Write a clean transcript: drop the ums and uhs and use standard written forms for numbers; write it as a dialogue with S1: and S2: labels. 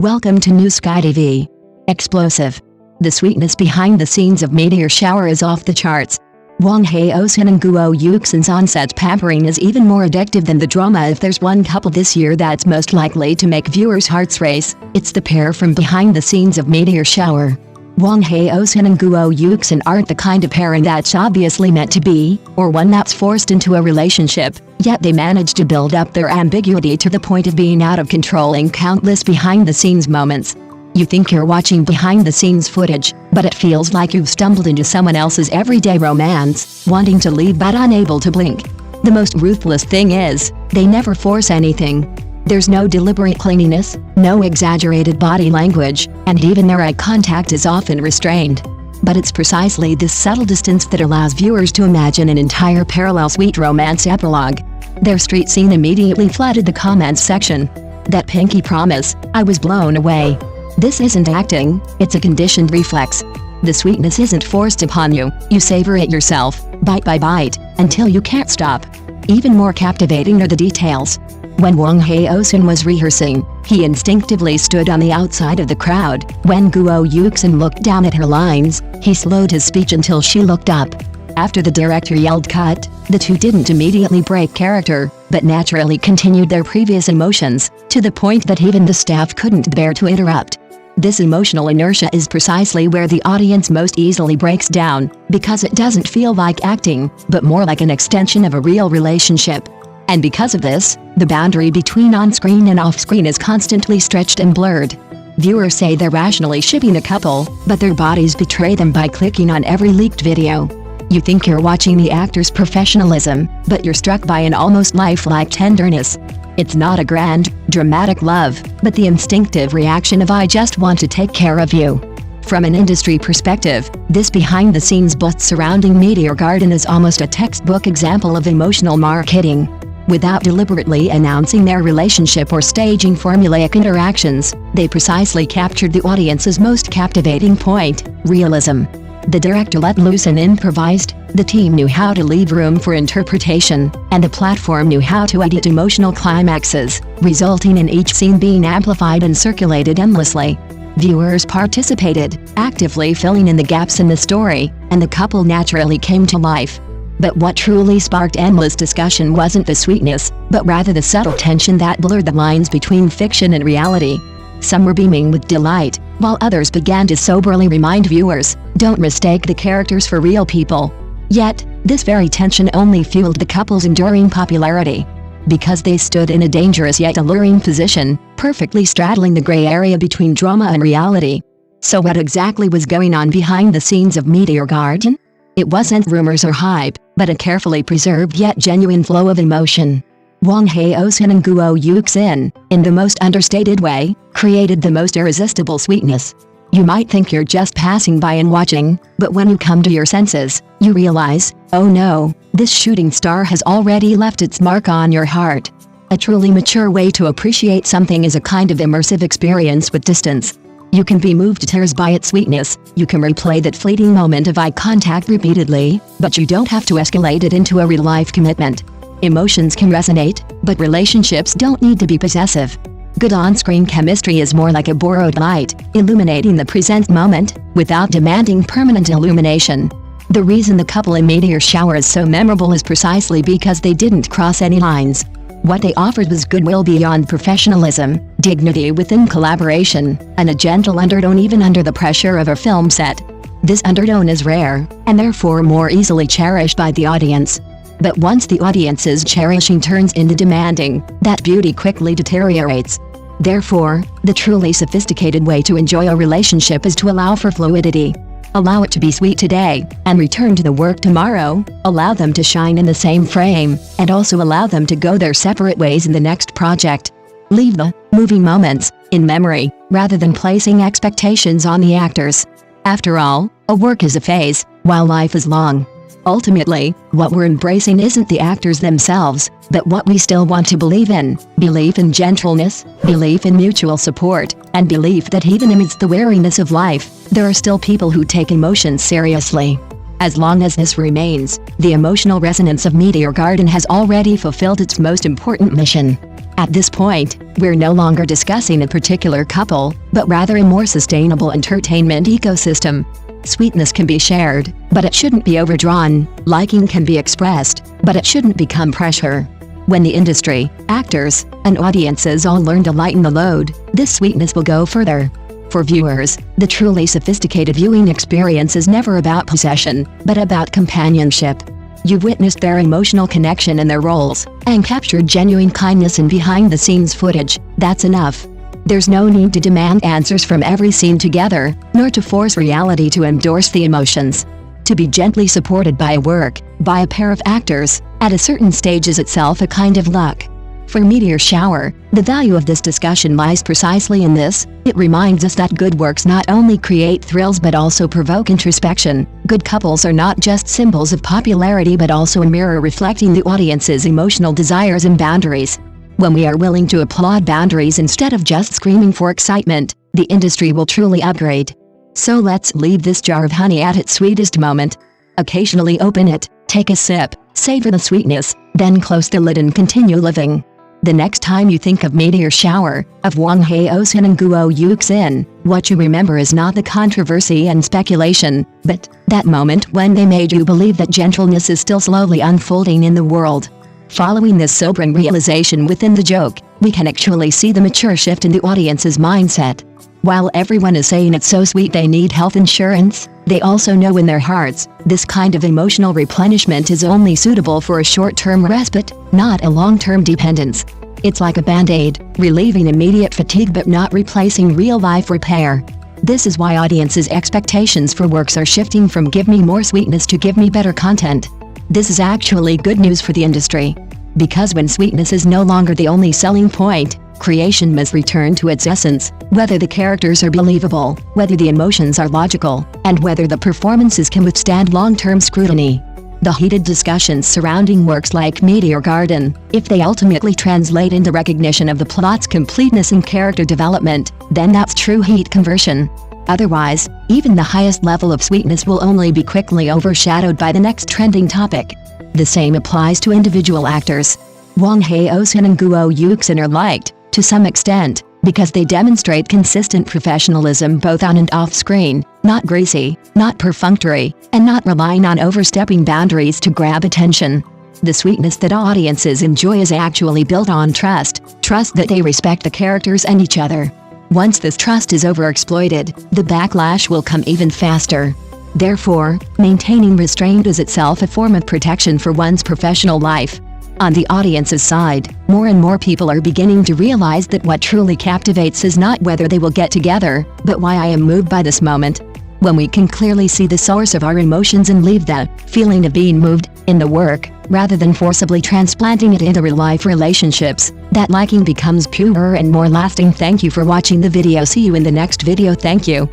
S1: Welcome to New Sky TV. Explosive. The sweetness behind the scenes of Meteor Shower is off the charts. Wang Haozhen and Yuxin's on-set pampering is even more addictive than the drama. If there's one couple this year that's most likely to make viewers' hearts race, it's the pair from behind the scenes of Meteor Shower. Wang Haozhen and Yuxin aren't the kind of pairing that's obviously meant to be, or one that's forced into a relationship, yet they manage to build up their ambiguity to the point of being out of control in countless behind-the-scenes moments. You think you're watching behind-the-scenes footage, but it feels like you've stumbled into someone else's everyday romance, wanting to leave but unable to blink. The most ruthless thing is, they never force anything. There's no deliberate clinginess, no exaggerated body language, and even their eye contact is often restrained. But it's precisely this subtle distance that allows viewers to imagine an entire parallel sweet romance epilogue. Their street scene immediately flooded the comments section. That pinky promise, I was blown away. This isn't acting, it's a conditioned reflex. The sweetness isn't forced upon you, you savor it yourself, bite by bite, until you can't stop. Even more captivating are the details. When Wang Haozhen was rehearsing, he instinctively stood on the outside of the crowd. When Yuxin looked down at her lines, he slowed his speech until she looked up. After the director yelled cut, the two didn't immediately break character, but naturally continued their previous emotions, to the point that even the staff couldn't bear to interrupt. This emotional inertia is precisely where the audience most easily breaks down, because it doesn't feel like acting, but more like an extension of a real relationship. And because of this, the boundary between on-screen and off-screen is constantly stretched and blurred. Viewers say they're rationally shipping a couple, but their bodies betray them by clicking on every leaked video. You think you're watching the actor's professionalism, but you're struck by an almost lifelike tenderness. It's not a grand, dramatic love, but the instinctive reaction of I just want to take care of you. From an industry perspective, this behind-the-scenes buzz surrounding Meteor Garden is almost a textbook example of emotional marketing. Without deliberately announcing their relationship or staging formulaic interactions, they precisely captured the audience's most captivating point, realism. The director let loose and improvised, the team knew how to leave room for interpretation, and the platform knew how to edit emotional climaxes, resulting in each scene being amplified and circulated endlessly. Viewers participated, actively filling in the gaps in the story, and the couple naturally came to life. But what truly sparked endless discussion wasn't the sweetness, but rather the subtle tension that blurred the lines between fiction and reality. Some were beaming with delight, while others began to soberly remind viewers, don't mistake the characters for real people. Yet, this very tension only fueled the couple's enduring popularity. Because they stood in a dangerous yet alluring position, perfectly straddling the gray area between drama and reality. So what exactly was going on behind the scenes of Meteor Garden? It wasn't rumors or hype, but a carefully preserved yet genuine flow of emotion. Wang Haozhen and Yuxin, in the most understated way, created the most irresistible sweetness. You might think you're just passing by and watching, but when you come to your senses, you realize, oh no, this shooting star has already left its mark on your heart. A truly mature way to appreciate something is a kind of immersive experience with distance. You can be moved to tears by its sweetness, you can replay that fleeting moment of eye contact repeatedly, but you don't have to escalate it into a real-life commitment. Emotions can resonate, but relationships don't need to be possessive. Good on-screen chemistry is more like a borrowed light, illuminating the present moment, without demanding permanent illumination. The reason the couple in Meteor Shower is so memorable is precisely because they didn't cross any lines. What they offered was goodwill beyond professionalism, dignity within collaboration, and a gentle undertone even under the pressure of a film set. This undertone is rare, and therefore more easily cherished by the audience. But once the audience's cherishing turns into demanding, that beauty quickly deteriorates. Therefore, the truly sophisticated way to enjoy a relationship is to allow for fluidity. Allow it to be sweet today, and return to the work tomorrow. Allow them to shine in the same frame, and also allow them to go their separate ways in the next project. Leave the moving moments in memory, rather than placing expectations on the actors. After all, a work is a phase, while life is long. Ultimately, what we're embracing isn't the actors themselves, but what we still want to believe in. Belief in gentleness, belief in mutual support, and belief that even amidst the weariness of life, there are still people who take emotions seriously. As long as this remains, the emotional resonance of Meteor Garden has already fulfilled its most important mission. At this point, we're no longer discussing a particular couple, but rather a more sustainable entertainment ecosystem. Sweetness can be shared, but it shouldn't be overdrawn. Liking can be expressed, but it shouldn't become pressure. When the industry, actors, and audiences all learn to lighten the load, this sweetness will go further. For viewers, the truly sophisticated viewing experience is never about possession, but about companionship. You've witnessed their emotional connection in their roles, and captured genuine kindness in behind-the-scenes footage. That's enough. There's no need to demand answers from every scene together, nor to force reality to endorse the emotions. To be gently supported by a work, by a pair of actors, at a certain stage is itself a kind of luck. For Meteor Shower, the value of this discussion lies precisely in this. It reminds us that good works not only create thrills but also provoke introspection. Good couples are not just symbols of popularity but also a mirror reflecting the audience's emotional desires and boundaries. When we are willing to applaud boundaries instead of just screaming for excitement, the industry will truly upgrade. So let's leave this jar of honey at its sweetest moment. Occasionally open it, take a sip, savor the sweetness, then close the lid and continue living. The next time you think of Meteor Shower, of Wang Haozhen and Guo Yuxin, what you remember is not the controversy and speculation, but that moment when they made you believe that gentleness is still slowly unfolding in the world. Following this sobering realization within the joke, we can actually see the mature shift in the audience's mindset. While everyone is saying it's so sweet they need health insurance, they also know in their hearts, this kind of emotional replenishment is only suitable for a short-term respite, not a long-term dependence. It's like a band-aid, relieving immediate fatigue but not replacing real-life repair. This is why audiences' expectations for works are shifting from "give me more sweetness" to "give me better content." This is actually good news for the industry. Because when sweetness is no longer the only selling point, creation must return to its essence, whether the characters are believable, whether the emotions are logical, and whether the performances can withstand long-term scrutiny. The heated discussions surrounding works like Meteor Garden, if they ultimately translate into recognition of the plot's completeness and character development, then that's true heat conversion. Otherwise, even the highest level of sweetness will only be quickly overshadowed by the next trending topic. The same applies to individual actors. Wang Haozhen and Guo Yuxin are liked, to some extent, because they demonstrate consistent professionalism both on and off screen, not greasy, not perfunctory, and not relying on overstepping boundaries to grab attention. The sweetness that audiences enjoy is actually built on trust that they respect the characters and each other. Once this trust is overexploited, the backlash will come even faster. Therefore, maintaining restraint is itself a form of protection for one's professional life. On the audience's side, more and more people are beginning to realize that what truly captivates is not whether they will get together, but why I am moved by this moment. When we can clearly see the source of our emotions and leave the feeling of being moved in the work, rather than forcibly transplanting it into real-life relationships, that liking becomes purer and more lasting. Thank you for watching the video. See you in the next video. Thank you.